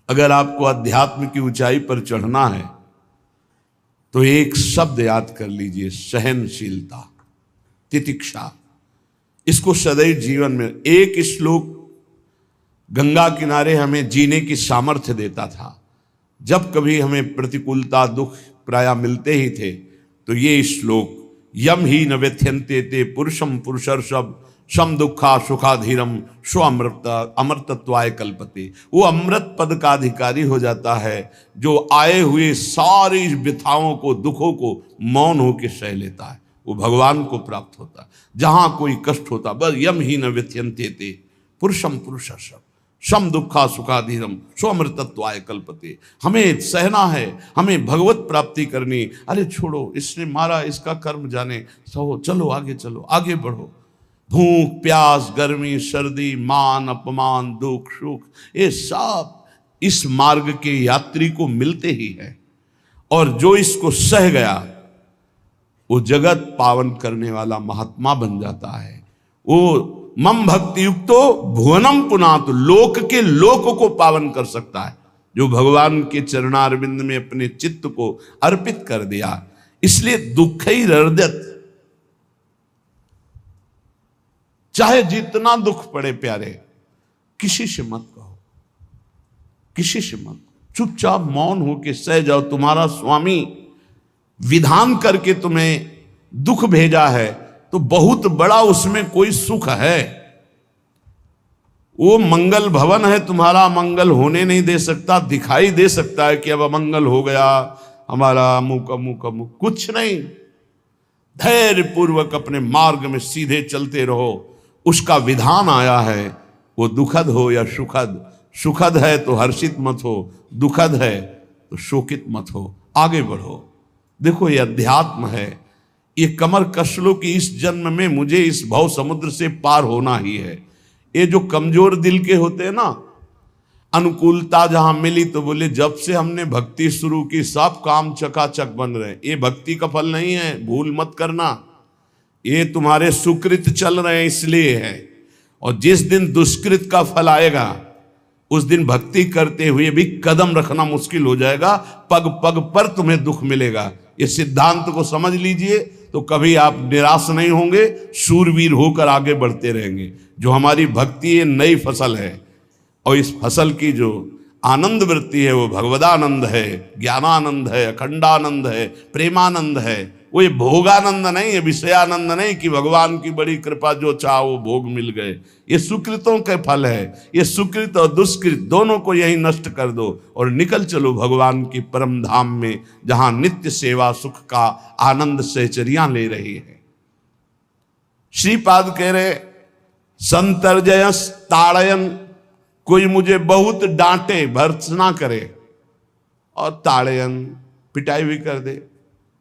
अगर आपको अध्यात्म की ऊंचाई पर चढ़ना है तो एक शब्द याद कर लीजिए, सहनशीलता, तितिक्षा। इसको सदैव जीवन में, एक श्लोक गंगा किनारे हमें जीने की सामर्थ्य देता था। जब कभी हमें प्रतिकूलता दुख प्राय मिलते ही थे तो ये श्लोक, यम ही न व्यथ्यन्ते ते पुरुषम पुरुषर्षभ सम दुखा सुखाधीरम स्व अमृतत्वाय कल्पते। वो अमृत पद का अधिकारी हो जाता है जो आए हुए सारी व्यथाओं को, दुखों को मौन होकर सह लेता है, वो भगवान को प्राप्त होता है। जहां कोई कष्ट होता, बस यम ही न व्यथ्यन्ते ते पुरुषम पुरुषर्षभ सम दुखा सुखाधीरम स्वमृतत्वाय कल्पते। हमें सहना है, हमें भगवत प्राप्ति करनी। अरे छोड़ो, इसने मारा, इसका कर्म जाने, सहो, चलो आगे, चलो आगे बढ़ो। भूख प्यास गर्मी सर्दी मान अपमान दुख सुख, ये सब इस मार्ग के यात्री को मिलते ही है। और जो इसको सह गया वो जगत पावन करने वाला महात्मा बन जाता है। वो मम भक्ति युक्तो भुवनम पुनात, लोक के लोक को पावन कर सकता है जो भगवान के चरणारविंद में अपने चित्त को अर्पित कर दिया। इसलिए दुखैर्हृदयत, चाहे जितना दुख पड़े प्यारे, किसी से मत कहो, किसी से मत, चुपचाप मौन होके सह जाओ। तुम्हारा स्वामी विधान करके तुम्हें दुख भेजा है तो बहुत बड़ा उसमें कोई सुख है। वो मंगल भवन है, तुम्हारा मंगल होने नहीं दे सकता। दिखाई दे सकता है कि अब अमंगल हो गया हमारा, अमुक अमुक अमुक, कुछ नहीं। धैर्य पूर्वक अपने मार्ग में सीधे चलते रहो। उसका विधान आया है, वो दुखद हो या सुखद, सुखद है तो हर्षित मत हो, दुखद है तो शोकित मत हो, आगे बढ़ो। देखो ये अध्यात्म है, ये कमर कस लो कि इस जन्म में मुझे इस भव समुद्र से पार होना ही है। ये जो कमजोर दिल के होते हैं ना, अनुकूलता जहां मिली तो बोले जब से हमने भक्ति शुरू की सब काम चकाचक बन रहे। ये भक्ति का फल नहीं है, भूल मत करना। ये तुम्हारे सुकृत चल रहे हैं इसलिए है। और जिस दिन दुष्कृत का फल आएगा उस दिन भक्ति करते हुए भी कदम रखना मुश्किल हो जाएगा, पग पग पर तुम्हें दुख मिलेगा। ये सिद्धांत को समझ लीजिए तो कभी आप निराश नहीं होंगे, शूरवीर होकर आगे बढ़ते रहेंगे। जो हमारी भक्ति ये नई फसल है और इस फसल की जो आनंद वृत्ति है वो भगवदानंद है, ज्ञानानंद है, अखंडानंद है, प्रेमानंद है। वो ये भोगानंद नहीं है, विषयानंद नहीं कि भगवान की बड़ी कृपा जो चाहो वो भोग मिल गए। ये सुकृतों के फल है। ये सुकृत और दुष्कृत दोनों को यही नष्ट कर दो और निकल चलो भगवान की परम धाम में, जहां नित्य सेवा सुख का आनंद सहचरियां ले रही है। श्रीपाद कह रहे संतर्जयस ताड़यन, कोई मुझे बहुत डांटे भर्त्सना करे और ताड़यन पिटाई भी कर दे,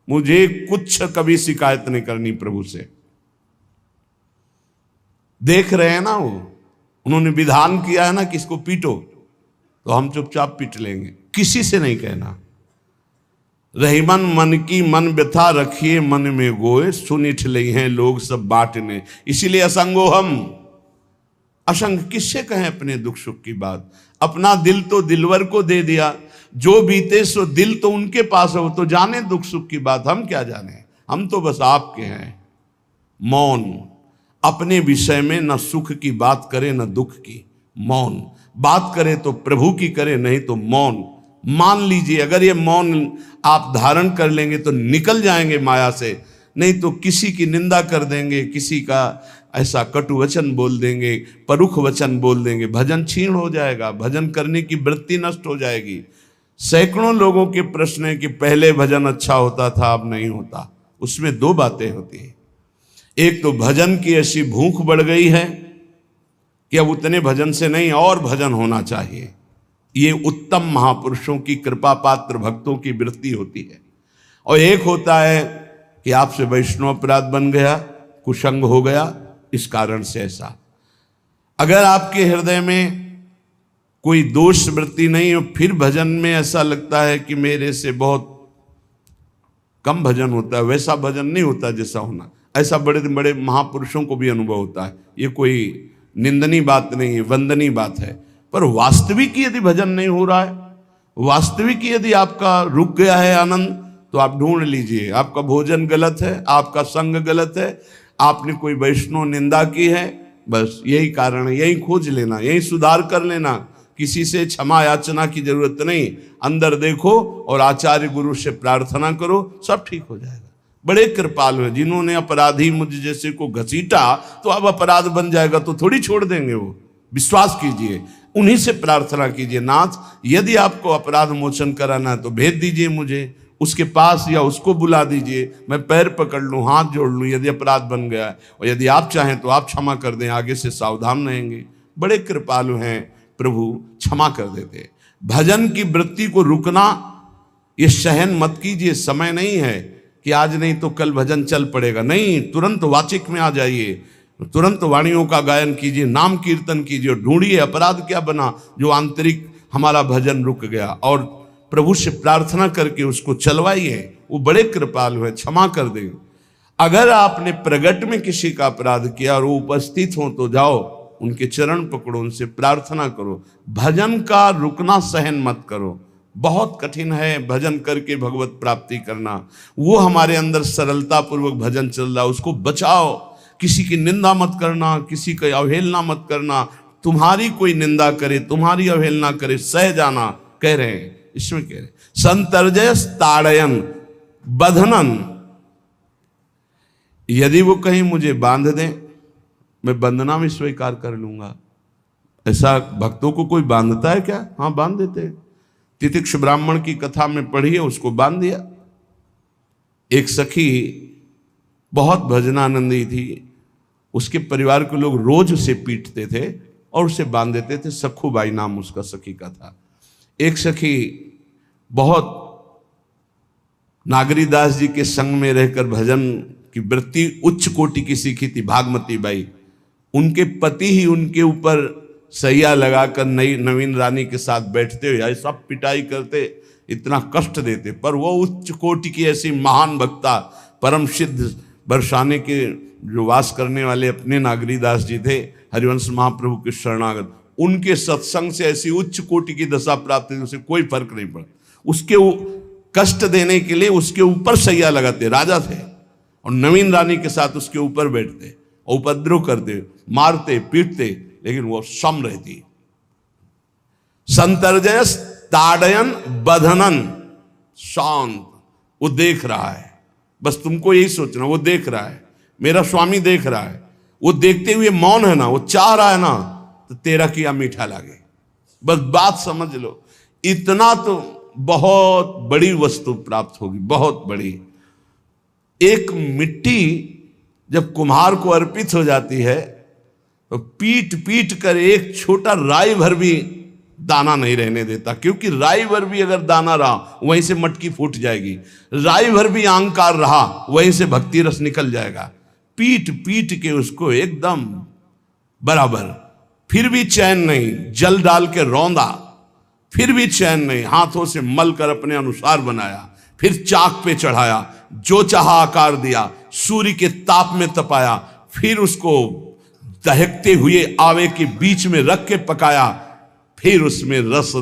मुझे कुछ कभी शिकायत नहीं करनी प्रभु से। देख रहे हैं ना, वो उन्होंने विधान किया है ना कि इसको पीटो, तो हम चुपचाप पीट लेंगे, किसी से नहीं कहना। रहीमन मन की मन व्यथा रखिए मन में गोए, सुनिठ ले हैं लोग सब बांटने। इसीलिए असंगो हम, असंग किससे कहें अपने दुख सुख की बात। अपना दिल तो दिलवर को दे दिया, जो बीते सो दिल तो उनके पास है, वो तो जाने दुख सुख की बात, हम क्या जाने। हम तो बस आपके हैं। मौन, अपने विषय में न सुख की बात करे न दुख की, मौन। बात करे तो प्रभु की करे, नहीं तो मौन। मान लीजिए अगर ये मौन आप धारण कर लेंगे तो निकल जाएंगे माया से, नहीं तो किसी की निंदा कर देंगे, किसी का ऐसा कटु वचन बोल देंगे, परुख वचन बोल देंगे, भजन छीण हो जाएगा, भजन करने की वृत्ति नष्ट हो जाएगी। सैकड़ों लोगों के प्रश्न है कि पहले भजन अच्छा होता था अब नहीं होता। उसमें दो बातें होती है, एक तो भजन की ऐसी भूख बढ़ गई है कि अब उतने भजन से नहीं और भजन होना चाहिए। ये उत्तम महापुरुषों की कृपा पात्र भक्तों की वृत्ति होती है। और एक होता है कि आपसे वैष्णव अपराध बन गया, कुसंग हो गया, इस कारण से ऐसा। अगर आपके हृदय में कोई दोष वृत्ति नहीं हो, फिर भजन में ऐसा लगता है कि मेरे से बहुत कम भजन होता है, वैसा भजन नहीं होता जैसा होना। ऐसा बड़े बड़े महापुरुषों को भी अनुभव होता है। ये कोई निंदनीय बात नहीं है, वंदनीय बात है। पर वास्तविक यदि भजन नहीं हो रहा है, वास्तविक यदि आपका रुक गया है आनंद, तो आप ढूंढ लीजिए, आपका भोजन गलत है, आपका संग गलत है, आपने कोई वैष्णव निंदा की है, बस यही कारण है। यही खोज लेना, यही सुधार कर लेना, किसी से क्षमा याचना की जरूरत नहीं। अंदर देखो और आचार्य गुरु से प्रार्थना करो, सब ठीक हो जाएगा। बड़े कृपालु हैं, जिन्होंने अपराधी मुझ जैसे को घसीटा तो अब अपराध बन जाएगा तो थोड़ी छोड़ देंगे वो। विश्वास कीजिए, उन्हीं से प्रार्थना कीजिए, नाथ यदि आपको अपराध मोचन कराना है तो भेज दीजिए मुझे उसके पास, या उसको बुला दीजिए, मैं पैर पकड़ लूँ, हाथ जोड़ लूँ यदि अपराध बन गया है, और यदि आप चाहें तो आप क्षमा कर दें, आगे से सावधान रहेंगे। बड़े कृपालु हैं प्रभु, क्षमा कर देते। भजन की वृत्ति को रुकना ये सहन मत कीजिए। समय नहीं है कि आज नहीं तो कल भजन चल पड़ेगा, नहीं, तुरंत वाचिक में आ जाइए, तुरंत वाणियों का गायन कीजिए, नाम कीर्तन कीजिए, ढूंढिए अपराध क्या बना जो आंतरिक हमारा भजन रुक गया, और प्रभु से प्रार्थना करके उसको चलवाइए। वो बड़े कृपालु है, क्षमा कर देंगे। अगर आपने प्रगट में किसी का अपराध किया और वो उपस्थित हो तो जाओ, उनके चरण पकड़ो, उनसे प्रार्थना करो। भजन का रुकना सहन मत करो। बहुत कठिन है भजन करके भगवत प्राप्ति करना। वो हमारे अंदर सरलता पूर्वक भजन चल रहा है, उसको बचाओ। किसी की निंदा मत करना, किसी की अवहेलना मत करना। तुम्हारी कोई निंदा करे, तुम्हारी अवहेलना करे, सह जाना, कह रहे हैं इसमें, कह रहे संतर्जय ताड़यन बंधनन। यदि वो कहीं मुझे बांध दें, मैं बंधना भी स्वीकार कर लूंगा। ऐसा भक्तों को कोई बांधता है क्या? हाँ, बांध देते हैं। तितिक्ष ब्राह्मण की कथा में पढ़िए, उसको बांध दिया। एक सखी बहुत भजनानंदी थी, उसके परिवार के लोग रोज उसे पीटते थे और उसे बांध देते थे। सखूबाई नाम उसका सखी का था। एक सखी बहुत नागरीदास जी के संग में रहकर भजन की वृत्ति उच्च कोटि की सीखी थी, भागमती बाई। उनके पति ही उनके ऊपर सैया लगाकर नवीन रानी के साथ बैठते हुए सब पिटाई करते, इतना कष्ट देते, पर वो उच्च कोटि की ऐसी महान वक्ता, परम सिद्ध बरसाने के जो वास करने वाले अपने नागरीदास जी थे, हरिवंश महाप्रभु के शरणागत, उनके सत्संग से ऐसी उच्च कोटि की दशा प्राप्त हुई, उसे कोई फर्क नहीं पड़ा। उसके कष्ट देने के लिए उसके ऊपर सैया लगाते, राजा थे, और नवीन रानी के साथ उसके ऊपर बैठते, उपद्रव करते, मारते पीटते, लेकिन वो सम रहती। संतर्जय ताड़यन बंधनन, शांत। वो देख रहा है, बस तुमको यही सोचना, वो देख रहा है, मेरा स्वामी देख रहा है। वो देखते हुए मौन है ना, वो चाह रहा है ना, तो तेरा किया मीठा लागे। बस बात समझ लो, इतना तो बहुत बड़ी वस्तु प्राप्त होगी, बहुत बड़ी। एक मिट्टी जब कुम्हार को अर्पित हो जाती है तो पीट पीट कर एक छोटा राई भर भी दाना नहीं रहने देता, क्योंकि राई भर भी अगर दाना रहा वहीं से मटकी फूट जाएगी, राई भर भी अहंकार रहा वहीं से भक्ति रस निकल जाएगा। पीट पीट के उसको एकदम बराबर, फिर भी चैन नहीं, जल डाल के रौंदा, फिर भी चैन नहीं, हाथों से मल कर अपने अनुसार बनाया, फिर चाक पे चढ़ाया, जो चाहा आकार दिया, सूर्य के ताप में तपाया, फिर उसको दहकते हुए आवे के बीच में रख के पकाया, फिर उसमें रस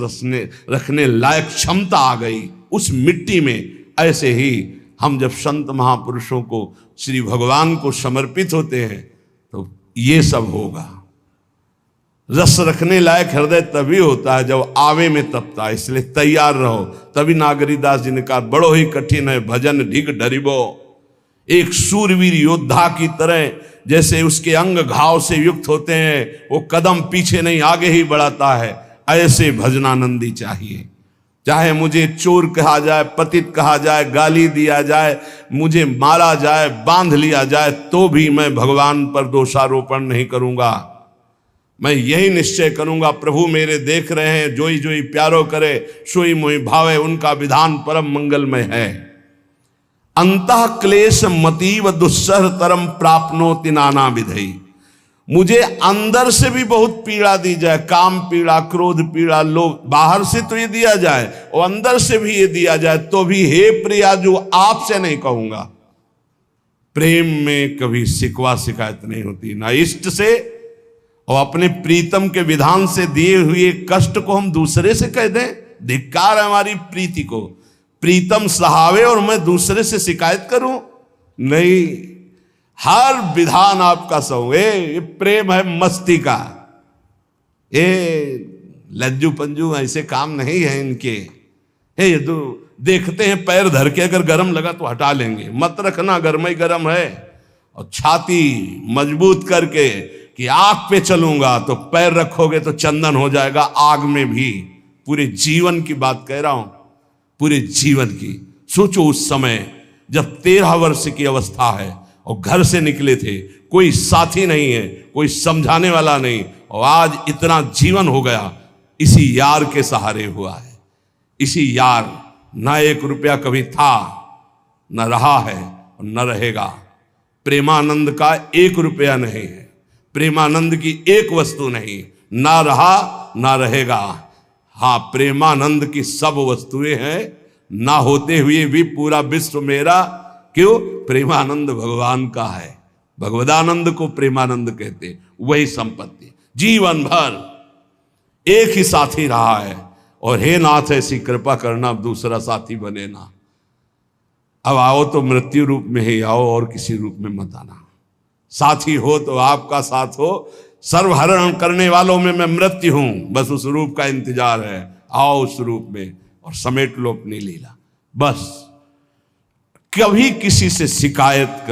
रखने लायक क्षमता आ गई उस मिट्टी में। ऐसे ही हम जब संत महापुरुषों को, श्री भगवान को समर्पित होते हैं तो ये सब होगा। रस रखने लायक हृदय तभी होता है जब आवे में तपता है, इसलिए तैयार रहो। तभी नागरीदास जी ने कहा, बड़ो ही कठिन है भजन ढिग डरिबो। एक सूरवीर योद्धा की तरह जैसे उसके अंग घाव से युक्त होते हैं, वो कदम पीछे नहीं आगे ही बढ़ाता है, ऐसे भजनानंदी चाहिए। चाहे मुझे चोर कहा जाए, पतित कहा जाए, गाली दिया जाए, मुझे मारा जाए, बांध लिया जाए, तो भी मैं भगवान पर दोषारोपण नहीं करूंगा। मैं यही निश्चय करूंगा, प्रभु मेरे देख रहे हैं, जोई जोई प्यारो करे सोई मोई भावे, उनका विधान परम मंगलमय है। अंतः क्लेश मतीव दुस्सह तरम प्राप्नोति नाना विधि। मुझे अंदर से भी बहुत पीड़ा दी जाए, काम पीड़ा, क्रोध पीड़ा, लोग बाहर से तो ये दिया जाए और अंदर से भी ये दिया जाए, तो भी हे प्रिया जो आपसे नहीं कहूंगा। प्रेम में कभी शिकवा शिकायत नहीं होती, ना इष्ट से और अपने प्रीतम के विधान से दिए हुए कष्ट को हम दूसरे से कह दें? धिक्कार है हमारी प्रीति को। प्रीतम सहावे और मैं दूसरे से शिकायत करूं? नहीं, हर विधान आपका सहो। ये प्रेम है मस्ती का, ये लज्जू पंजू ऐसे काम नहीं है इनके। ये तो देखते हैं पैर धर के, अगर गर्म लगा तो हटा लेंगे, मत रखना गर्म ही गर्म है। और छाती मजबूत करके कि आग पे चलूंगा, तो पैर रखोगे तो चंदन हो जाएगा आग में भी। पूरे जीवन की बात कह रहा हूं, पूरे जीवन की। सोचो उस समय जब 13 वर्ष की अवस्था है और घर से निकले थे, कोई साथी नहीं है, कोई समझाने वाला नहीं, और आज इतना जीवन हो गया इसी यार के सहारे हुआ है। इसी यार, ना 1 रुपया कभी था, न रहा है और न रहेगा। प्रेमानंद का 1 रुपया नहीं है, प्रेमानंद की 1 वस्तु नहीं, ना रहा ना रहेगा। हाँ, प्रेमानंद की सब वस्तुएं हैं, ना होते हुए भी पूरा विश्व मेरा। क्यों? प्रेमानंद भगवान का है। भगवदानंद को प्रेमानंद कहते। वही संपत्ति जीवन भर एक ही साथी रहा है। और हे नाथ, ऐसी कृपा करना, अब दूसरा साथी बने ना। अब आओ तो मृत्यु रूप में ही आओ, और किसी रूप में मत आना। साथी हो तो आपका साथ हो। सर्वहरण करने वालों में मैं मृत्यु हूं, बस उस रूप का इंतजार है। आओ उस रूप में और समेट लो अपनी लीला। बस कभी किसी से शिकायत,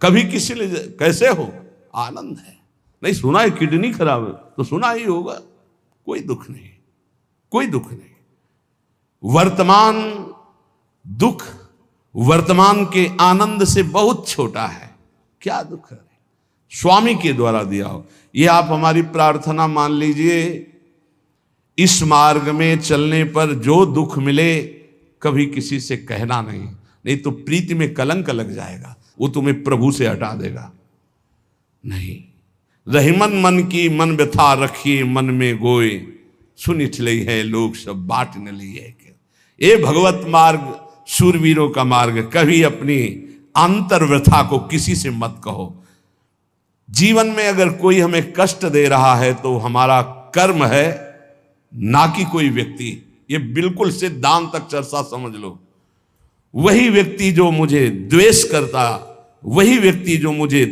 कभी किसी ने कैसे हो, आनंद है। नहीं सुना है किडनी खराब है, तो सुना ही होगा, कोई दुख नहीं, कोई दुख नहीं। वर्तमान दुख वर्तमान के आनंद से बहुत छोटा है। क्या दुख है? स्वामी के द्वारा दिया हो। ये आप हमारी प्रार्थना मान लीजिए। इस मार्ग में चलने पर जो दुख मिले, कभी किसी से कहना नहीं, नहीं तो प्रीति में कलंक लग जाएगा, वो तुम्हें प्रभु से हटा देगा। नहीं, रहीमन मन की मन व्यथा रखिए मन में गोए, सुनिठ लई है लोग सब बाट न लिए। ये भगवत मार्ग शूरवीरों का मार्ग। कभी अपनी अंतर व्यथा को किसी से मत कहो। जीवन में अगर कोई हमें कष्ट दे रहा है तो हमारा कर्म है, ना कि कोई व्यक्ति। ये बिल्कुल सिद्धांत तक चर्चा समझ लो। वही व्यक्ति जो मुझे द्वेष करता, वही व्यक्ति जो मुझे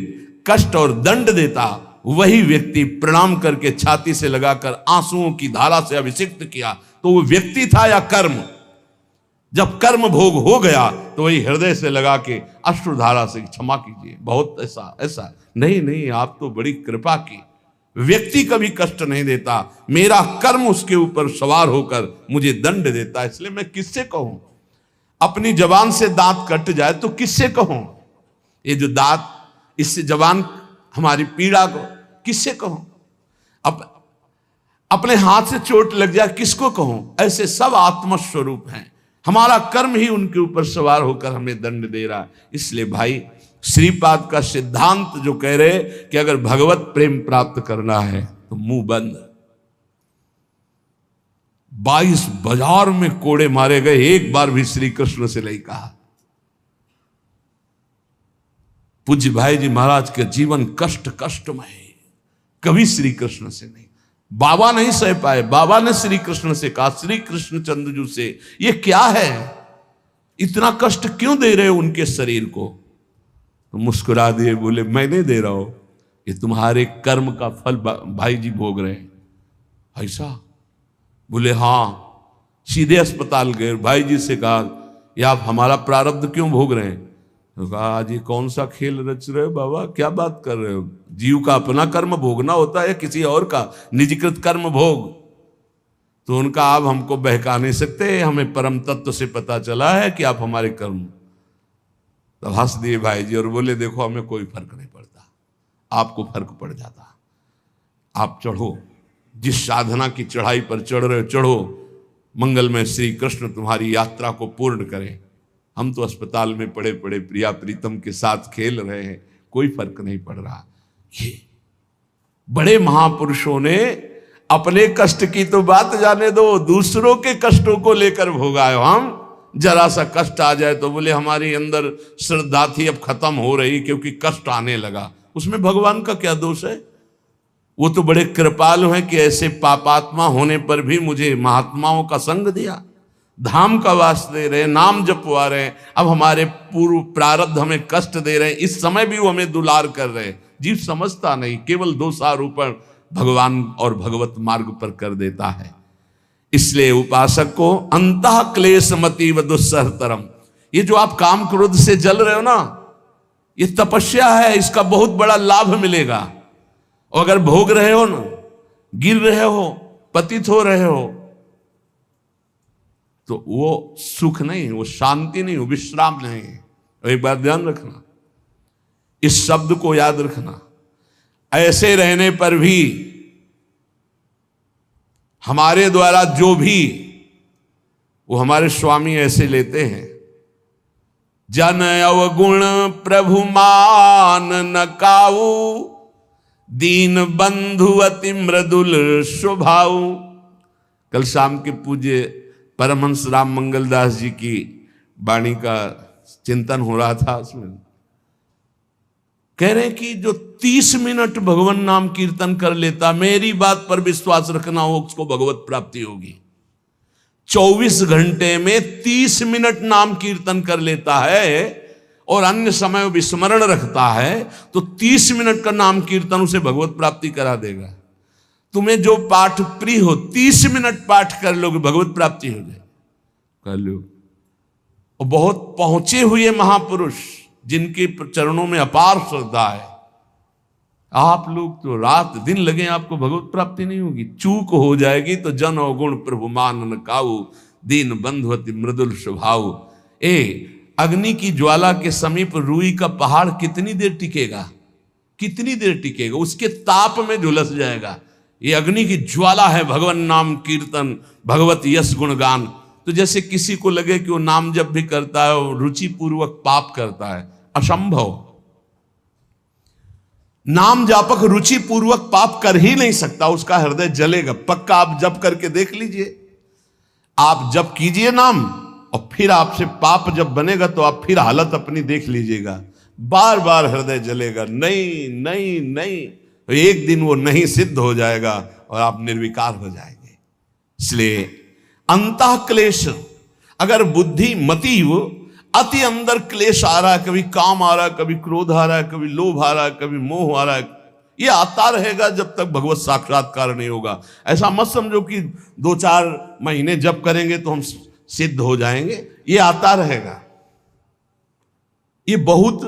कष्ट और दंड देता, वही व्यक्ति प्रणाम करके छाती से लगाकर आंसुओं की धारा से अभिषिक्त किया, तो वो व्यक्ति था या कर्म? जब कर्म भोग हो गया तो वही हृदय से लगा के अश्रुधारा से क्षमा कीजिए, बहुत ऐसा नहीं, आप तो बड़ी कृपा की। व्यक्ति कभी कष्ट नहीं देता, मेरा कर्म उसके ऊपर सवार होकर मुझे दंड देता। इसलिए मैं किससे कहूं? अपनी जबान से दांत कट जाए तो किससे कहूं? ये जो दांत, इससे जबान हमारी पीड़ा को किससे कहूं? अपने हाथ से चोट लग जाए किसको कहूं? ऐसे सब आत्मस्वरूप हैं। हमारा कर्म ही उनके ऊपर सवार होकर हमें दंड दे रहा है। इसलिए भाई, श्रीपाद का सिद्धांत जो कह रहे कि अगर भगवत प्रेम प्राप्त करना है तो मुंह बंद। 22 बाजार में कोड़े मारे गए, एक बार भी श्री कृष्ण से नहीं कहा। पूज्य भाई जी महाराज के जीवन कष्टमय, कभी श्री कृष्ण से नहीं। बाबा नहीं सह पाए, बाबा ने श्री कृष्ण से कहा, श्री कृष्ण चंद्रजू से, ये क्या है, इतना कष्ट क्यों दे रहे हो उनके शरीर को? तो मुस्कुरा दिए, बोले मैं नहीं दे रहा हूं, ये तुम्हारे कर्म का फल भाई जी भोग रहे हैं। ऐसा? बोले हाँ। सीधे अस्पताल गए, भाई जी से कहा, ये आप हमारा प्रारब्ध क्यों भोग रहे हैं? तो कहा, आज ये कौन सा खेल रच रहे हो बाबा, क्या बात कर रहे हो? जीव का अपना कर्म भोगना होता है, किसी और का निजीकृत कर्म भोग? तो उनका, आप हमको बहका नहीं सकते, हमें परम तत्व से पता चला है कि आप हमारे कर्म। तो हंस दिए भाई जी और बोले, देखो हमें कोई फर्क नहीं पड़ता, आपको फर्क पड़ जाता। आप चढ़ो, जिस साधना की चढ़ाई पर चढ़ रहे हो चढ़ो, मंगलमय श्री कृष्ण तुम्हारी यात्रा को पूर्ण करें। हम तो अस्पताल में पड़े पड़े प्रिया प्रीतम के साथ खेल रहे हैं, कोई फर्क नहीं पड़ रहा। ये बड़े महापुरुषों ने अपने कष्ट की तो बात जाने दो, दूसरों के कष्टों को लेकर भोगाए। हम जरा सा कष्ट आ जाए तो बोले हमारी अंदर श्रद्धा थी अब खत्म हो रही क्योंकि कष्ट आने लगा। उसमें भगवान का क्या दोष है? वो तो बड़े कृपालु हैं कि ऐसे पापात्मा होने पर भी मुझे महात्माओं का संग दिया, धाम का वास दे रहे हैं, नाम जपवा रहे हैं। अब हमारे पूर्व प्रारब्ध हमें कष्ट दे रहे हैं, इस समय भी वो हमें दुलार कर रहे हैं। जीव समझता नहीं, केवल दोषारोपण भगवान और भगवत मार्ग पर कर देता है। इसलिए उपासक को अंतः क्लेश मति व दुस्सहतरम, ये जो आप काम क्रोध से जल रहे हो ना, ये तपस्या है, इसका बहुत बड़ा लाभ मिलेगा। और अगर भोग रहे हो ना, गिर रहे हो, पतित हो रहे हो, तो वो सुख नहीं, वो शांति नहीं, वो विश्राम नहीं है। और एक बात ध्यान रखना, इस शब्द को याद रखना, ऐसे रहने पर भी हमारे द्वारा जो भी वो हमारे स्वामी ऐसे लेते हैं, जन अवगुण प्रभु मान न काऊ, दीन बंधु अति मृदुल स्वभाव। कल शाम के पूज्य परमहंस राम मंगलदास जी की वाणी का चिंतन हो रहा था, उसमें कह रहे हैं कि जो 30 मिनट भगवान नाम कीर्तन कर लेता, मेरी बात पर विश्वास रखना हो, उसको भगवत प्राप्ति होगी। 24 घंटे में 30 मिनट नाम कीर्तन कर लेता है और अन्य समय विस्मरण रखता है, तो 30 मिनट का नाम कीर्तन उसे भगवत प्राप्ति करा देगा। तुम्हें जो पाठ प्रिय हो, 30 मिनट पाठ कर लोगे, भगवत प्राप्ति हो जाए, कर लो। और बहुत पहुंचे हुए महापुरुष जिनके चरणों में अपार श्रद्धा है, आप लोग तो रात दिन लगे, आपको भगवत प्राप्ति नहीं होगी। चूक हो जाएगी तो जन अवगुण प्रभु मान न काऊ, दीन बंधु अति मृदुल स्वभाव। अग्नि की ज्वाला के समीप रुई का पहाड़ कितनी देर टिकेगा, कितनी देर टिकेगा, उसके ताप में झुलस जाएगा। ये अग्नि की ज्वाला है भगवान नाम कीर्तन, भगवत यश गुणगान। तो जैसे किसी को लगे कि वो नाम जब भी करता है वो रुचि पूर्वक पाप करता है, असंभव। नाम जापक रुचि पूर्वक पाप कर ही नहीं सकता, उसका हृदय जलेगा पक्का। आप जप करके देख लीजिए, आप जप कीजिए नाम, और फिर आपसे पाप जब बनेगा तो आप फिर हालत अपनी देख लीजिएगा, बार बार हृदय जलेगा, नहीं नहीं नहीं। तो एक दिन वो नहीं सिद्ध हो जाएगा और आप निर्विकार हो जाएंगे। इसलिए अंतः क्लेश, अगर बुद्धि मति वो अति अंदर क्लेश आ रहा है, कभी काम आ रहा है, कभी क्रोध आ रहा है, कभी लोभ आ रहा है, कभी मोह आ रहा है, ये आता रहेगा जब तक भगवत साक्षात्कार नहीं होगा। ऐसा मत समझो कि 2-4 महीने जप करेंगे तो हम सिद्ध हो जाएंगे, ये आता रहेगा। ये बहुत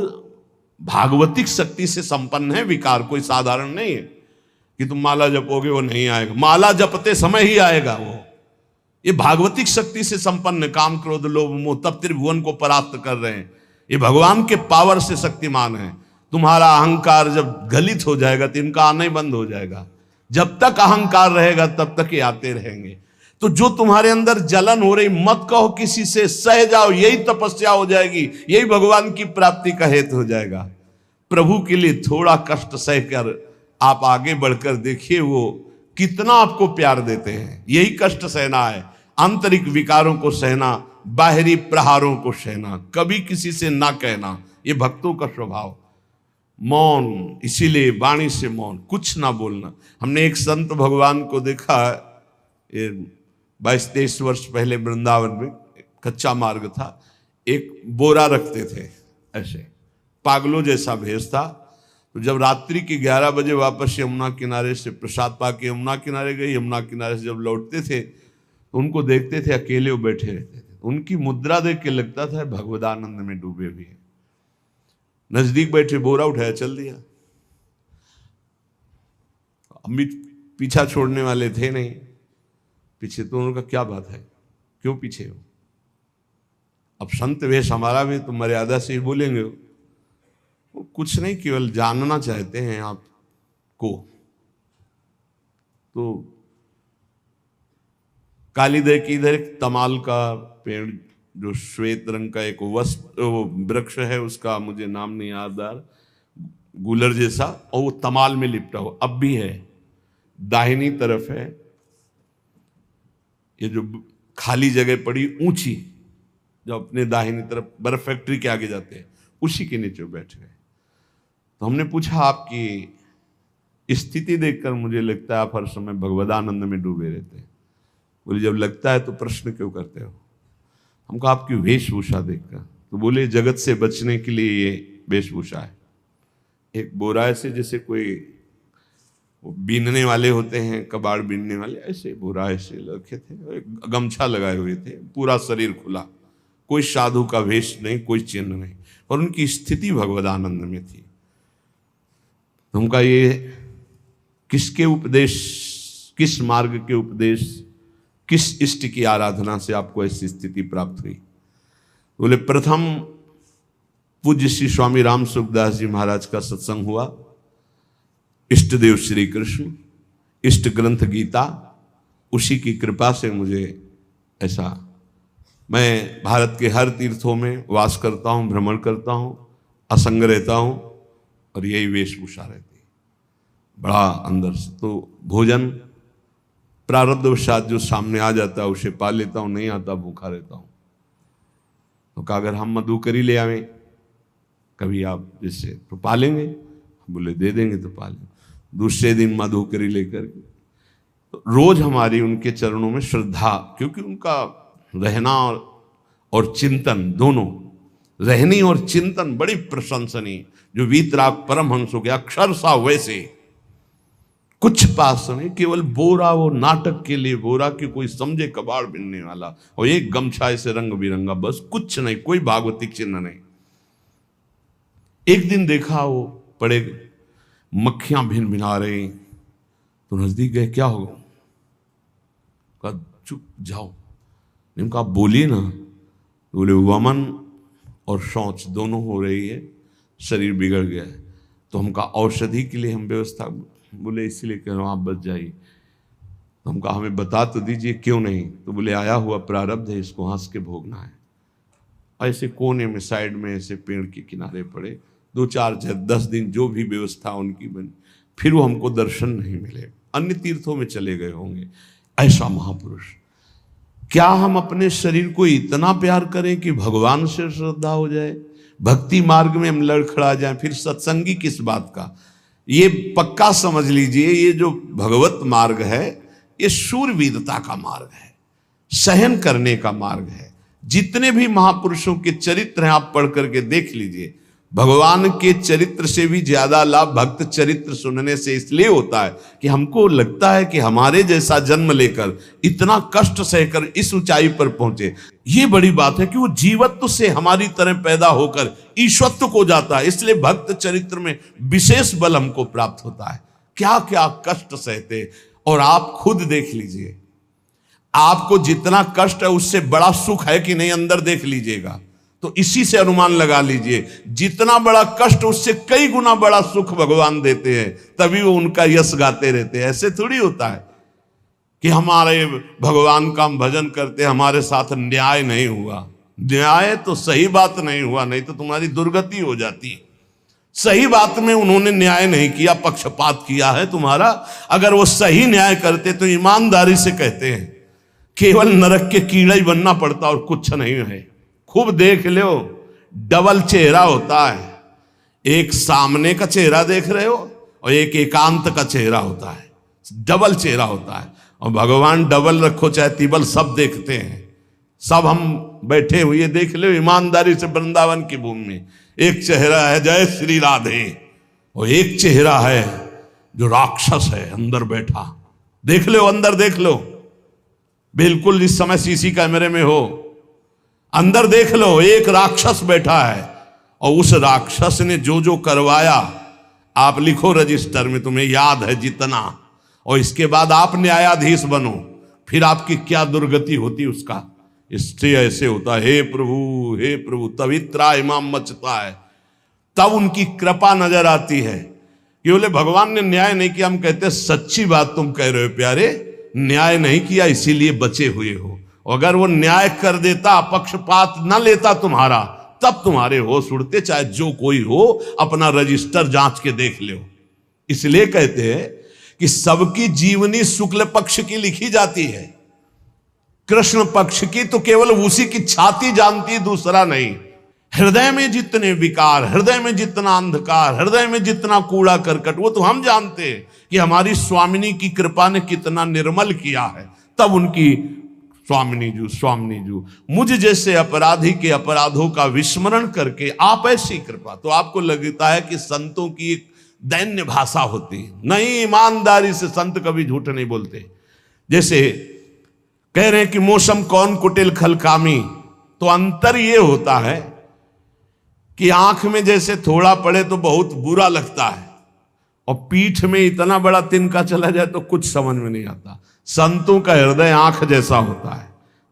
भागवतिक शक्ति से संपन्न है विकार, कोई साधारण नहीं है कि तुम माला जपोगे वो नहीं आएगा, माला जपते समय ही आएगा वो। ये भागवतिक शक्ति से संपन्न, काम क्रोध लोभ मोह तब त्रिभुवन को परास्त कर रहे हैं। ये भगवान के पावर से शक्तिमान है। तुम्हारा अहंकार जब गलित हो जाएगा तो इनका आना ही बंद हो जाएगा। जब तक अहंकार रहेगा तब तक ये आते रहेंगे। तो जो तुम्हारे अंदर जलन हो रही, मत कहो किसी से, सह जाओ, यही तपस्या हो जाएगी, यही भगवान की प्राप्ति का हेतु हो जाएगा। प्रभु के लिए थोड़ा कष्ट सहकर आप आगे बढ़कर देखिए वो कितना आपको प्यार देते हैं। यही कष्ट सहना है, आंतरिक विकारों को सहना, बाहरी प्रहारों को सहना, कभी किसी से ना कहना, ये भक्तों का स्वभाव। मौन, इसीलिए वाणी से मौन, कुछ ना बोलना। हमने एक संत भगवान को देखा, 22-23 वर्ष पहले वृंदावन में कच्चा मार्ग था, एक बोरा रखते थे ऐसे, पागलों जैसा भेष था। तो जब रात्रि के 11 बजे वापस यमुना किनारे से प्रसाद पाके यमुना किनारे गए, यमुना किनारे से जब लौटते थे तो उनको देखते थे अकेले वो बैठे रहते थे। उनकी मुद्रा देख के लगता था भगवदानंद में डूबे हुए हैं। नजदीक बैठे, बोरा उठाया, चल दिया। अम्मी पीछा छोड़ने वाले थे नहीं पीछे, तो उनका क्या बात है, क्यों पीछे हो? अब संत वेश हमारा भी तो मर्यादा से ही बोलेंगे, वो कुछ नहीं, केवल जानना चाहते हैं आपको। तो कालीदह की इधर एक तमाल का पेड़, जो श्वेत रंग का एक वृक्ष है, उसका मुझे नाम नहीं याद आ रहा, गुलर जैसा, और वो तमाल में लिपटा हुआ अब भी है। दाहिनी तरफ है ये जो खाली जगह पड़ी ऊंची, जो अपने दाहिनी तरफ बर्फ फैक्ट्री के आगे जाते हैं, उसी के नीचे बैठ गए। तो हमने पूछा आपकी स्थिति देखकर मुझे लगता है आप हर समय भगवदानंद में डूबे रहते हैं। बोले जब लगता है तो प्रश्न क्यों करते हो? हमको आपकी वेशभूषा देखकर, तो बोले जगत से बचने के लिए ये वेशभूषा है। एक बोरा से जैसे कोई बीनने वाले होते हैं, कबाड़ बीनने वाले, ऐसे बोरा ऐसे रखे थे, गमछा लगाए हुए थे, पूरा शरीर खुला, कोई साधु का वेश नहीं, कोई चिन्ह नहीं, और उनकी स्थिति भगवदानंद में थी। उनका ये किसके उपदेश, किस मार्ग के उपदेश, किस इष्ट की आराधना से आपको ऐसी स्थिति प्राप्त हुई? बोले प्रथम पूज्य श्री स्वामी राम सुखदास जी महाराज का सत्संग हुआ, इष्ट देव श्री कृष्ण, इष्ट ग्रंथ गीता, उसी की कृपा से मुझे ऐसा, मैं भारत के हर तीर्थों में वास करता हूँ, भ्रमण करता हूँ, असंग रहता हूँ, और यही वेशभूषा रहती है बड़ा अंदर से। तो भोजन प्रारब्धवशात जो सामने आ जाता है उसे पा लेता हूँ, नहीं आता भूखा रहता हूँ। तो कहा अगर हम मधुकरी ले आवें कभी आप जिससे तो पालेंगे, बोले दे देंगे तो पालेंगे। दूसरे दिन मधुकरी लेकर के, तो रोज हमारी उनके चरणों में श्रद्धा, क्योंकि उनका रहना और चिंतन दोनों, रहनी और चिंतन बड़ी प्रशंसनीय, जो वीतराग परमहंसों के अक्षर सा वैसे, कुछ पास नहीं, केवल बोरा, वो नाटक के लिए बोरा कि कोई समझे कबाड़ बिनने वाला, और एक गमछा ऐसे रंग बिरंगा, बस कुछ नहीं, कोई भागवतिक चिन्ह नहीं। एक दिन देखा वो पड़े मक्खियां भिन भिना रही, तो नजदीक गए, क्या होगा? कहा चुप जाओ। इनका बोलिए ना, बोले वमन और शौच दोनों हो रही है, शरीर बिगड़ गया है, तो हमका औषधि के लिए हम व्यवस्था, बोले इसलिए कह रहा हूँ आप बच जाइए। तो हम कहा हमें बता तो दीजिए क्यों नहीं? तो बोले आया हुआ प्रारब्ध है, इसको हंस के भोगना है। ऐसे कोने में साइड में ऐसे पेड़ के किनारे पड़े, 2-4-10 दिन जो भी व्यवस्था उनकी बनी, फिर वो हमको दर्शन नहीं मिले, अन्य तीर्थों में चले गए होंगे। ऐसा महापुरुष, क्या हम अपने शरीर को इतना प्यार करें कि भगवान से श्रद्धा हो जाए, भक्ति मार्ग में हम लड़खड़ा जाएं, फिर सत्संगी किस बात का? ये पक्का समझ लीजिए, ये जो भगवत मार्ग है ये शूरवीरता का मार्ग है, सहन करने का मार्ग है। जितने भी महापुरुषों के चरित्र हैं आप पढ़ करके देख लीजिए, भगवान के चरित्र से भी ज्यादा लाभ भक्त चरित्र सुनने से इसलिए होता है कि हमको लगता है कि हमारे जैसा जन्म लेकर इतना कष्ट सहकर इस ऊंचाई पर पहुंचे, ये बड़ी बात है कि वो जीवत्व से हमारी तरह पैदा होकर ईश्वत्व को जाता है। इसलिए भक्त चरित्र में विशेष बल हमको प्राप्त होता है। क्या क्या कष्ट सहते, और आप खुद देख लीजिए, आपको जितना कष्ट है उससे बड़ा सुख है कि नहीं, अंदर देख लीजिएगा तो इसी से अनुमान लगा लीजिए, जितना बड़ा कष्ट उससे कई गुना बड़ा सुख भगवान देते हैं, तभी वो उनका यश गाते रहते हैं। ऐसे थोड़ी होता है कि हमारे भगवान का हम भजन करते, हमारे साथ न्याय नहीं हुआ। न्याय तो सही बात नहीं हुआ, नहीं तो तुम्हारी दुर्गति हो जाती। सही बात में उन्होंने न्याय नहीं किया, पक्षपात किया है तुम्हारा। अगर वो सही न्याय करते तो ईमानदारी से कहते हैं, केवल नरक के कीड़ा ही बनना पड़ता और कुछ नहीं है। खूब देख लो, डबल चेहरा होता है, एक सामने का चेहरा देख रहे हो और एक एकांत का चेहरा होता है, डबल चेहरा होता है। और भगवान डबल रखो चाहे तिबल, सब देखते हैं। सब हम बैठे हुए देख लो ईमानदारी से वृंदावन की भूमि में, एक चेहरा है जय श्री राधे, और एक चेहरा है जो राक्षस है अंदर बैठा। देख लो, अंदर देख लो, बिल्कुल इस समय सीसी कैमरे में हो, अंदर देख लो, एक राक्षस बैठा है, और उस राक्षस ने जो जो करवाया आप लिखो रजिस्टर में, तुम्हें याद है जितना, और इसके बाद आप न्यायाधीश बनो, फिर आपकी क्या दुर्गति होती उसका। इससे ऐसे होता है, हे प्रभु, तभी त्राहिमाम मचता है, तब उनकी कृपा नजर आती है कि बोले भगवान ने न्याय नहीं किया। हम कहते सच्ची बात तुम कह रहे हो प्यारे, न्याय नहीं किया इसीलिए बचे हुए हो। अगर वो न्याय कर देता, पक्षपात न लेता तुम्हारा, तब तुम्हारे होश उड़ते, चाहे जो कोई हो, अपना रजिस्टर जांच के देख लो। इसलिए कहते हैं कि सबकी जीवनी शुक्ल पक्ष की लिखी जाती है, कृष्ण पक्ष की तो केवल उसी की छाती जानती, दूसरा नहीं। हृदय में जितने विकार, हृदय में जितना अंधकार, हृदय में जितना कूड़ा करकट, वो तो हम जानते हैं कि हमारी स्वामिनी की कृपा ने कितना निर्मल किया है। तब उनकी स्वामिनी जू मुझ जैसे अपराधी के अपराधों का विस्मरण करके आप ऐसी कृपा, तो आपको लगता है कि संतों की एक दैन्य भाषा होती है। नहीं, ईमानदारी से संत कभी झूठ नहीं बोलते। जैसे कह रहे हैं कि मौसम कौन कुटिल खलकामी, तो अंतर ये होता है कि आंख में जैसे थोड़ा पड़े तो बहुत बुरा लगता है, और पीठ में इतना बड़ा तिनका चला जाए तो कुछ समझ में नहीं आता। संतों का हृदय आंख जैसा होता है,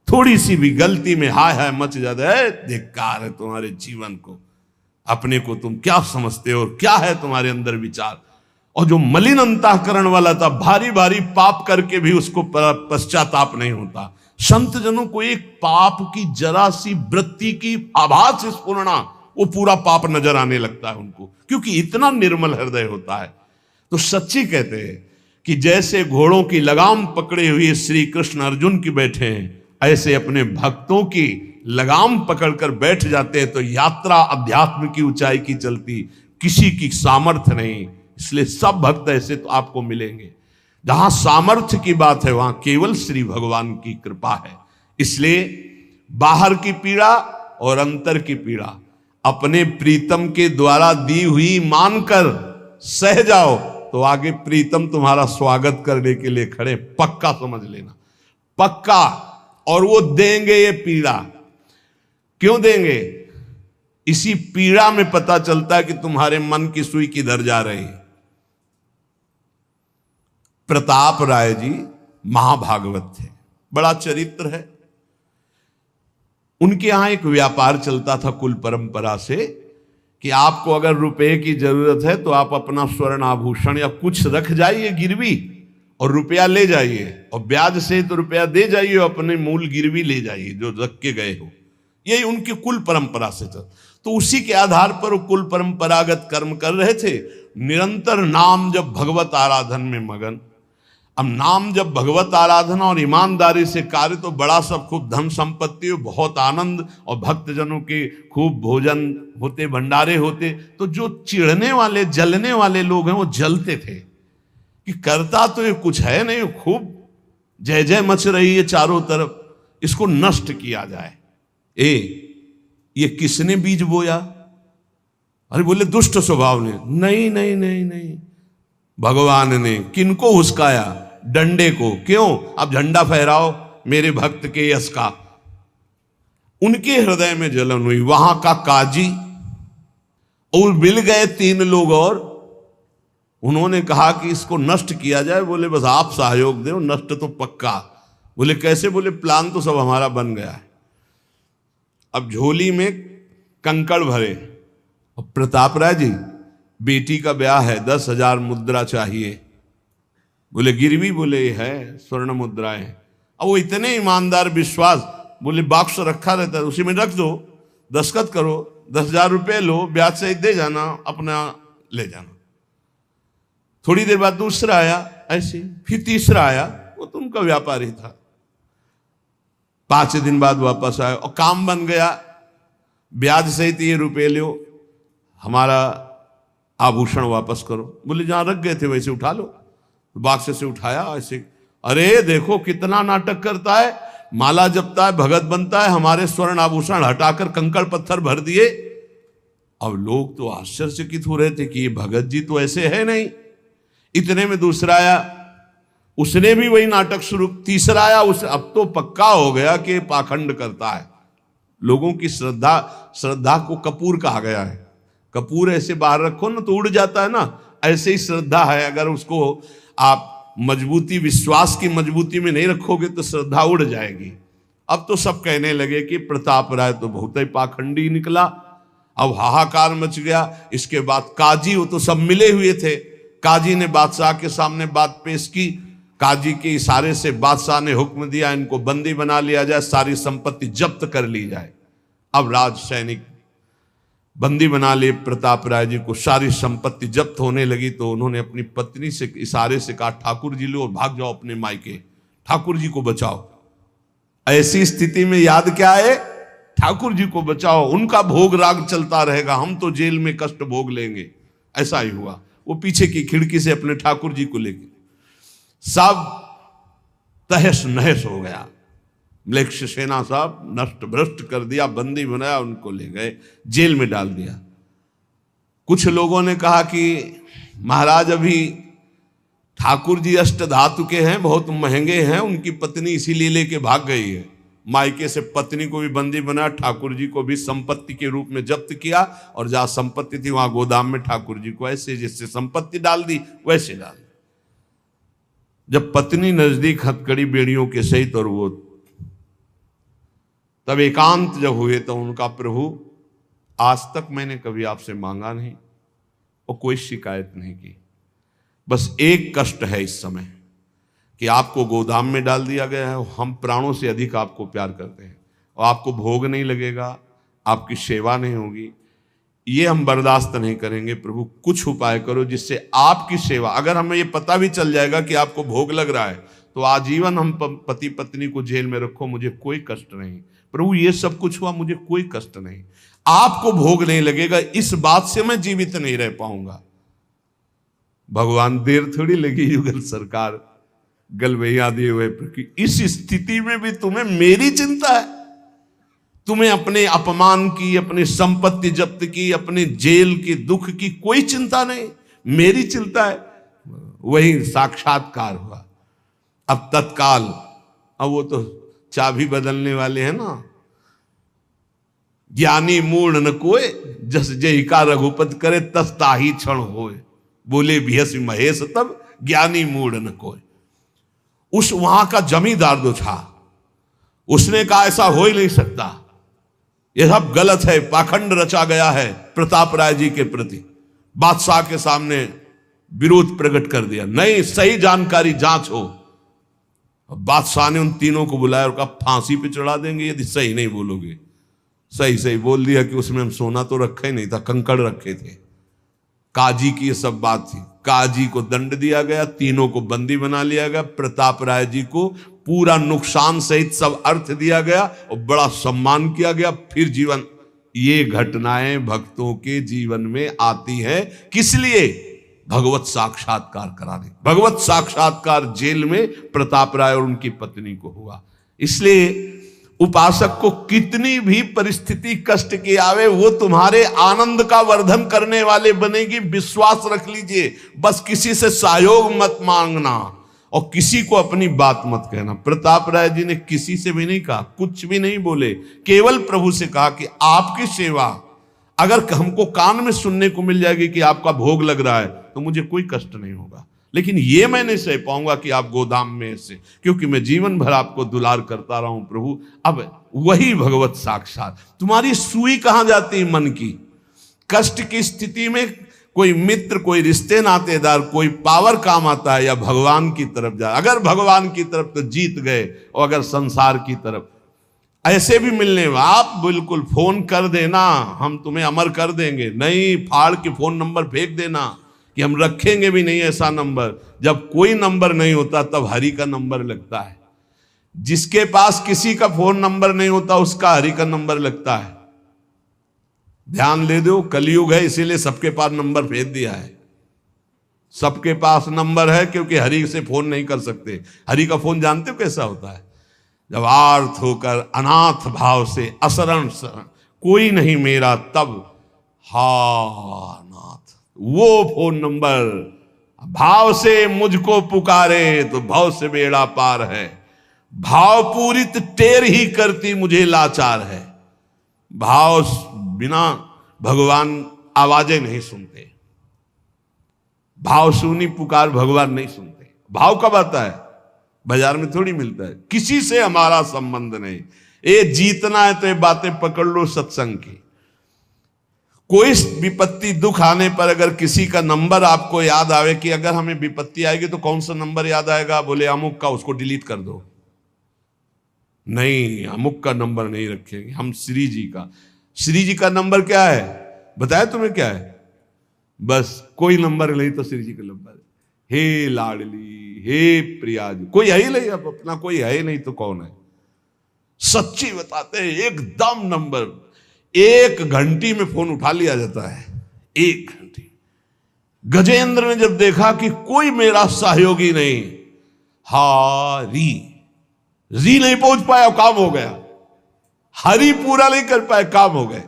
थोड़ी सी भी गलती में हाय हाय मच जाता है। धिक्कार है तुम्हारे जीवन को, अपने को तुम क्या समझते हो, क्या है तुम्हारे अंदर विचार। और जो मलिन अंतःकरण वाला था, भारी भारी पाप करके भी उसको पश्चाताप नहीं होता। संत जनों को एक पाप की जरा सी वृत्ति की आभास स्फुरना, वो पूरा पाप नजर आने लगता है उनको, क्योंकि इतना निर्मल हृदय होता है। तो सच्ची कहते हैं कि जैसे घोड़ों की लगाम पकड़े हुए श्री कृष्ण अर्जुन की बैठे हैं, ऐसे अपने भक्तों की लगाम पकड़कर बैठ जाते हैं, तो यात्रा अध्यात्म की ऊंचाई की चलती, किसी की सामर्थ्य नहीं। इसलिए सब भक्त ऐसे तो आपको मिलेंगे। जहां सामर्थ्य की बात है वहां केवल श्री भगवान की कृपा है। इसलिए बाहर की पीड़ा और अंतर की पीड़ा अपने प्रीतम के द्वारा दी हुई मानकर सह जाओ, तो आगे प्रीतम तुम्हारा स्वागत करने के लिए खड़े, पक्का समझ लेना, पक्का। और वो देंगे ये पीड़ा। क्यों देंगे? इसी पीड़ा में पता चलता है कि तुम्हारे मन की सुई किधर जा रही है। प्रताप राय जी महाभागवत थे, बड़ा चरित्र है। उनके यहां एक व्यापार चलता था कुल परंपरा से कि आपको अगर रुपए की जरूरत है तो आप अपना स्वर्ण आभूषण या कुछ रख जाइए गिरवी, और रुपया ले जाइए, और ब्याज से तो रुपया दे जाइए, अपने मूल गिरवी ले जाइए जो रख के गए हो। यही उनकी कुल परंपरा से चल। तो उसी के आधार पर वो कुल परंपरागत कर्म कर रहे थे। निरंतर नाम जब भगवत आराधन में मगन। अब नाम जब भगवत आराधना और ईमानदारी से कार्य, तो बड़ा सब खूब धन संपत्ति, बहुत आनंद, और भक्तजनों के खूब भोजन होते, भंडारे होते। तो जो चिढ़ने वाले जलने वाले लोग हैं वो जलते थे कि करता तो ये कुछ है नहीं, खूब जय जय मच रही है चारों तरफ, इसको नष्ट किया जाए। ये किसने बीज बोया? अरे बोले दुष्ट स्वभाव ने। नहीं नहीं नहीं नहीं, भगवान ने। किनको हुस्काया? डंडे को। क्यों? अब झंडा फहराओ मेरे भक्त के यश का। उनके हृदय में जलन हुई। वहां का काजी और मिल गए 3 लोग, और उन्होंने कहा कि इसको नष्ट किया जाए। बोले बस आप सहयोग दो, नष्ट तो पक्का। बोले कैसे? बोले प्लान तो सब हमारा बन गया है। अब झोली में कंकड़ भरे, और प्रताप राय जी बेटी का ब्याह है, 10,000 मुद्रा चाहिए। बोले गिरवी? बोले है स्वर्ण मुद्राएं। अब वो इतने ईमानदार विश्वास, बोले बॉक्स रखा रहता है उसी में रख दो, दस्तखत करो, 10,000 रुपये लो, ब्याज सहित दे जाना, अपना ले जाना। थोड़ी देर बाद दूसरा आया ऐसे, फिर तीसरा आया, वो तो उनका व्यापारी था। 5 दिन बाद वापस आया और काम बन गया, ब्याज सहित ये रुपये लो, हमारा आभूषण वापस करो। बोले जहां रख गए थे वैसे उठा लो। बाक्स से उठाया ऐसे। अरे देखो कितना नाटक करता है, माला जपता है, भगत बनता है, हमारे स्वर्ण आभूषण हटाकर कंकड़ पत्थर भर दिए। अब लोग तो आश्चर्यचकित हो रहे थे कि ये भगत जी तो ऐसे है नहीं। इतने में दूसरा आया, उसने भी वही नाटक शुरू। तीसरा आया, उस अब तो पक्का हो गया कि पाखंड करता है। लोगों की श्रद्धा को कपूर कहा गया है। कपूर ऐसे बाहर रखो ना तो उड़ जाता है ना, ऐसे ही श्रद्धा है। अगर उसको आप मजबूती, विश्वास की मजबूती में नहीं रखोगे तो श्रद्धा उड़ जाएगी। अब तो सब कहने लगे कि प्रताप राय तो बहुत ही पाखंडी निकला। अब हाहाकार मच गया। इसके बाद काजी, वो तो सब मिले हुए थे, काजी ने बादशाह के सामने बात पेश की। काजी के इशारे से बादशाह ने हुक्म दिया इनको बंदी बना लिया जाए, सारी संपत्ति जब्त कर ली जाए। अब राज सैनिक बंदी बना लिए प्रताप राय जी को, सारी संपत्ति जब्त होने लगी। तो उन्होंने अपनी पत्नी से इशारे से कहा ठाकुर जी लो और भाग जाओ अपने मायके, ठाकुर जी को बचाओ। ऐसी स्थिति में याद क्या है? ठाकुर जी को बचाओ, उनका भोग राग चलता रहेगा, हम तो जेल में कष्ट भोग लेंगे। ऐसा ही हुआ। वो पीछे की खिड़की से अपने ठाकुर जी को लेके सब तहस नहस हो गया। म्लेच्छ सेना साहब नष्ट भ्रष्ट कर दिया, बंदी बनाया, उनको ले गए, जेल में डाल दिया। कुछ लोगों ने कहा कि महाराज अभी ठाकुर जी अष्ट धातु के हैं, बहुत महंगे हैं, उनकी पत्नी इसीलिए लेके भाग गई है। मायके से पत्नी को भी बंदी बनाया, ठाकुर जी को भी संपत्ति के रूप में जब्त किया, और जहां संपत्ति थी वहां गोदाम में ठाकुर जी को ऐसे जैसे संपत्ति डाल दी वैसे डाल दी। जब पत्नी नजदीक हथकड़ी बेड़ियों के सहित, और वो तब एकांत जब हुए तो उनका प्रभु आज तक मैंने कभी आपसे मांगा नहीं और कोई शिकायत नहीं की, बस एक कष्ट है इस समय कि आपको गोदाम में डाल दिया गया है, हम प्राणों से अधिक आपको प्यार करते हैं और आपको भोग नहीं लगेगा, आपकी सेवा नहीं होगी, ये हम बर्दाश्त नहीं करेंगे। प्रभु कुछ उपाय करो जिससे आपकी सेवा, अगर हमें ये पता भी चल जाएगा कि आपको भोग लग रहा है तो आजीवन हम पति पत्नी को जेल में रखो, मुझे कोई कष्ट नहीं। प्रभु ये सब कुछ हुआ, मुझे कोई कष्ट नहीं, आपको भोग नहीं लगेगा, इस बात से मैं जीवित नहीं रह पाऊंगा। भगवान देर थोड़ी लगी युगल सरकार गलवैया दिए हुए, इस स्थिति में भी तुम्हें मेरी चिंता है, तुम्हें अपने अपमान की, अपनी संपत्ति जब्त की, अपने जेल की दुख की कोई चिंता नहीं, मेरी चिंता है। वही साक्षात्कार हुआ। अब तत्काल, अब वो तो चाबी बदलने वाले हैं ना, ज्ञानी मूढ़ न कोय, जस जय का रघुपत करे तस ताही क्षण होए, बोले भियस महेश तब ज्ञानी मूढ़ न कोय। उस वहां का जमींदार जो था उसने कहा ऐसा हो ही नहीं सकता, यह सब गलत है, पाखंड रचा गया है प्रताप राय जी के प्रति। बादशाह के सामने विरोध प्रकट कर दिया, नहीं सही जानकारी जांच हो। बादशाह ने उन तीनों को बुलाया और कहा फांसी पे चढ़ा देंगे यदि सही नहीं बोलोगे। सही सही बोल दिया कि उसमें हम सोना तो रखा ही नहीं था, कंकड़ रखे थे। काजी की ये सब बात थी। काजी को दंड दिया गया, तीनों को बंदी बना लिया गया, प्रताप राय जी को पूरा नुकसान सहित सब अर्थ दिया गया और बड़ा सम्मान किया गया। फिर जीवन, ये घटनाएं भक्तों के जीवन में आती है किस लिए? भगवत साक्षात्कार कराने। भगवत साक्षात्कार जेल में प्रताप राय और उनकी पत्नी को हुआ। इसलिए उपासक को कितनी भी परिस्थिति कष्ट की आवे, वो तुम्हारे आनंद का वर्धन करने वाले बनेगी, विश्वास रख लीजिए। बस किसी से सहयोग मत मांगना और किसी को अपनी बात मत कहना। प्रताप राय जी ने किसी से भी नहीं कहा, कुछ भी नहीं बोले, केवल प्रभु से कहा कि आपकी सेवा अगर हमको कान में सुनने को मिल जाएगी कि आपका भोग लग रहा है तो मुझे कोई कष्ट नहीं होगा, लेकिन ये मैं नहीं सह पाऊंगा कि आप गोदाम में ऐसे, क्योंकि मैं जीवन भर आपको दुलार करता रहा हूं प्रभु। अब वही भगवत साक्षात। तुम्हारी सुई कहां जाती है मन की? कष्ट की स्थिति में कोई मित्र, कोई रिश्ते नातेदार, कोई पावर काम आता है या भगवान की तरफ जा? अगर भगवान की तरफ तो जीत गए, और अगर संसार की तरफ ऐसे भी मिलने, आप बिल्कुल फोन कर देना, हम तुम्हें अमर कर देंगे, नहीं फाड़ के फोन नंबर फेंक देना कि हम रखेंगे भी नहीं ऐसा नंबर। जब कोई नंबर नहीं होता तब हरि का नंबर लगता है। जिसके पास किसी का फोन नंबर नहीं होता उसका हरि का नंबर लगता है। ध्यान दे दो, कलयुग है इसीलिए सबके पास नंबर भेज दिया है। सबके पास नंबर है क्योंकि हरि से फोन नहीं कर सकते। हरि का फोन जानते हो कैसा होता है? जब आर्थ होकर अनाथ भाव से असरण कोई नहीं मेरा, तब हा नाथ, वो फोन नंबर। भाव से मुझको पुकारे तो भाव से बेड़ा पार है, भाव पूरित टेर ही करती मुझे लाचार है। भाव बिना भगवान आवाजें नहीं सुनते, भाव सुनी पुकार भगवान नहीं सुनते। भाव कब आता है? बाजार में थोड़ी मिलता है। किसी से हमारा संबंध नहीं। ये जीतना है तो ये बातें पकड़ लो सत्संग की। कोई विपत्ति दुख आने पर अगर किसी का नंबर आपको याद आवे कि अगर हमें विपत्ति आएगी तो कौन सा नंबर याद आएगा? बोले अमुक का, उसको डिलीट कर दो। नहीं, अमुक का नंबर नहीं रखेंगे हम, श्री जी का। श्री जी का नंबर क्या है बताया तुम्हें? क्या है? बस कोई नंबर नहीं तो श्री जी का नंबर है। हे लाडली, हे प्रिया जी, कोई है ही नहीं, अब अपना कोई है ही नहीं तो कौन है? सच्ची बताते हैं, एकदम नंबर। 1 घंटी में फोन उठा लिया जाता है, 1 घंटी। गजेंद्र ने जब देखा कि कोई मेरा सहयोगी नहीं, हारी री नहीं पहुंच पाया, काम हो गया। हरि पूरा नहीं कर पाए, काम हो गए।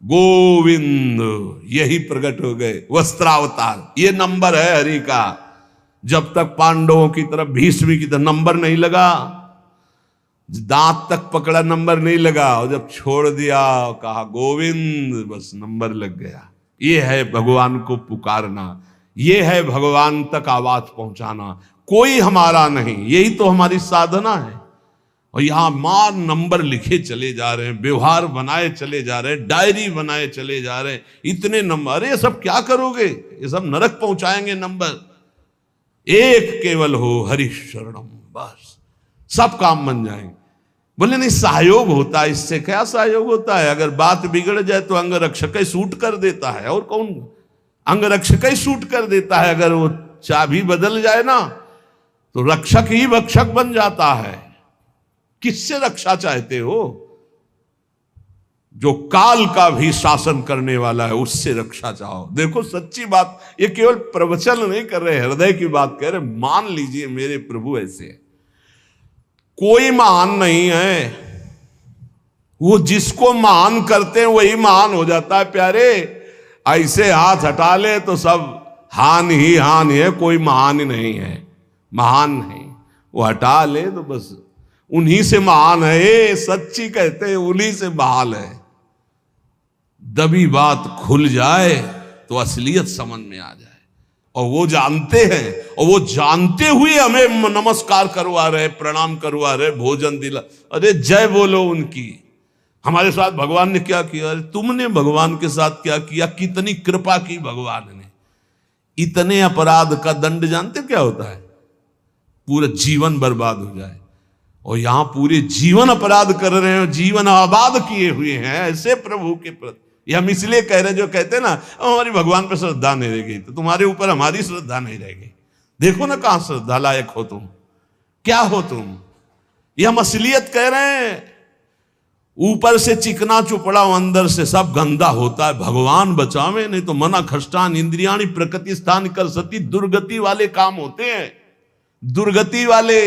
गोविंद यही प्रकट हो गए, वस्त्रावतार। ये नंबर है हरि का। जब तक पांडवों की तरफ, भीष्म की तरफ नंबर नहीं लगा, दांत तक पकड़ा, नंबर नहीं लगा, और जब छोड़ दिया, कहा गोविंद, बस नंबर लग गया। ये है भगवान को पुकारना, ये है भगवान तक आवाज पहुंचाना। कोई हमारा नहीं, यही तो हमारी साधना है। और यहां मां नंबर लिखे चले जा रहे हैं, व्यवहार बनाए चले जा रहे हैं, डायरी बनाए चले जा रहे हैं, इतने नंबर। अरे ये सब क्या करोगे, ये सब नरक पहुंचाएंगे नंबर। एक केवल हो हरि शरणम, बस सब काम बन जाएंगे। बोले नहीं, सहयोग होता है। इससे क्या सहयोग होता है? अगर बात बिगड़ जाए तो अंग रक्षक ही सूट कर देता है, और कौन? अंग रक्षक ही सूट कर देता है। अगर वो चाबी बदल जाए ना तो रक्षक ही भक्षक बन जाता है। किससे रक्षा चाहते हो? जो काल का भी शासन करने वाला है, उससे रक्षा चाहो। देखो सच्ची बात, ये केवल प्रवचन नहीं कर रहे, हृदय की बात कह रहे। मान लीजिए मेरे प्रभु ऐसे है, कोई महान नहीं है, वो जिसको महान करते हैं वही महान हो जाता है प्यारे। ऐसे हाथ हटा ले तो सब हान ही हान है, कोई महान ही नहीं है, महान नहीं। वो हटा ले तो बस उन्हीं से महान है। सच्ची कहते हैं, उन्हीं से बहाल है। दबी बात खुल जाए तो असलियत समझ में आ जाए। और वो जानते हैं, और वो जानते हुए हमें नमस्कार करवा रहे, प्रणाम करवा रहे, भोजन दिला। अरे जय बोलो उनकी। हमारे साथ भगवान ने क्या किया? अरे तुमने भगवान के साथ क्या किया? कितनी कृपा की भगवान ने। इतने अपराध का दंड जानते क्या होता है? पूरा जीवन बर्बाद हो जाए। और यहां पूरे जीवन अपराध कर रहे हैं, जीवन आबाद किए हुए हैं ऐसे प्रभु के प्रति। ये हम इसलिए कह रहे हैं, जो कहते हैं ना हमारी भगवान पर श्रद्धा नहीं रह गई, तो तुम्हारे ऊपर हमारी श्रद्धा नहीं रह गई। देखो ना कहां श्रद्धा लायक हो तुम, क्या हो तुम। ये हम असलियत कह रहे हैं। ऊपर से चिकना चुपड़ा, अंदर से सब गंदा होता है। भगवान बचावे, नहीं तो मना खष्टान इंद्रियाणी प्रकृति स्थान कर सती। दुर्गति वाले काम होते हैं, दुर्गति वाले।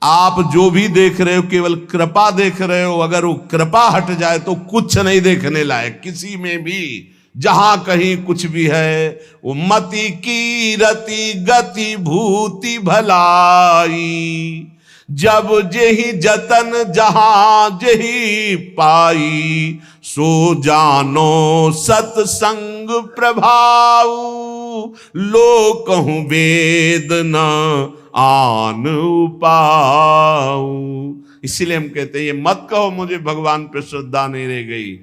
आप जो भी देख रहे हो केवल कृपा देख रहे हो। अगर वो कृपा हट जाए तो कुछ नहीं देखने लायक किसी में भी। जहां कहीं कुछ भी है वो मति की रति गति भूति भलाई। जब जेहि जतन जहां जेहि पाई। सो जानो सत्संग प्रभाऊ। लोक कहूं वेद न आन उपाऊ। इसीलिए हम कहते हैं, ये मत कहो मुझे भगवान पे श्रद्धा नहीं रह गई।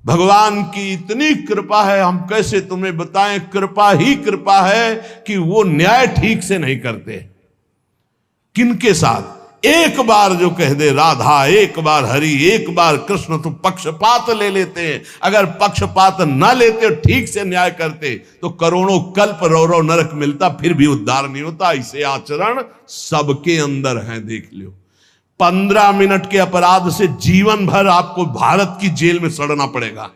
भगवान की इतनी कृपा है, हम कैसे तुम्हें बताएं। कृपा ही कृपा है कि वो न्याय ठीक से नहीं करते। किनके साथ? एक बार जो कह दे राधा, एक बार हरि, एक बार कृष्ण, तो पक्षपात ले लेते हैं। अगर पक्षपात ना लेते, ठीक से न्याय करते, तो करोड़ों कल्प रो नरक मिलता, फिर भी उद्धार नहीं होता। इसे आचरण सबके अंदर है, देख लो। 15 मिनट के अपराध से जीवन भर आपको भारत की जेल में सड़ना पड़ेगा।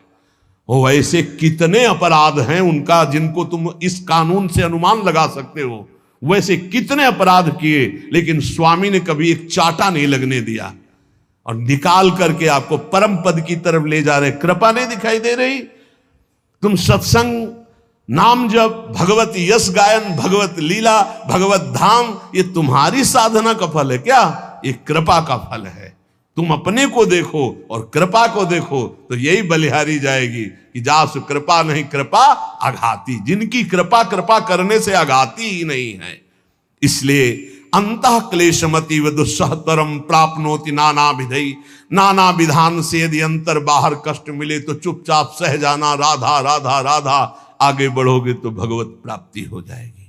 वो ऐसे कितने अपराध हैं उनका, जिनको तुम इस कानून से अनुमान लगा सकते हो। वैसे कितने अपराध किए, लेकिन स्वामी ने कभी एक चाटा नहीं लगने दिया, और निकाल करके आपको परम पद की तरफ ले जा रहे। कृपा नहीं दिखाई दे रही? तुम सत्संग, नाम जप, भगवत यश गायन, भगवत लीला, भगवत धाम, ये तुम्हारी साधना का फल है क्या? ये कृपा का फल है। तुम अपने को देखो और कृपा को देखो, तो यही बलिहारी जाएगी कि जासु कृपा नहीं कृपा आघाती। जिनकी कृपा कृपा करने से आघाती ही नहीं है। इसलिए अंतः क्लेशमति व दुस्सहतरम प्राप्नोति नाना विधि। नाना विधान से यदि अंतर बाहर कष्ट मिले तो चुपचाप सह जाना। राधा राधा राधा, आगे बढ़ोगे तो भगवत प्राप्ति हो जाएगी।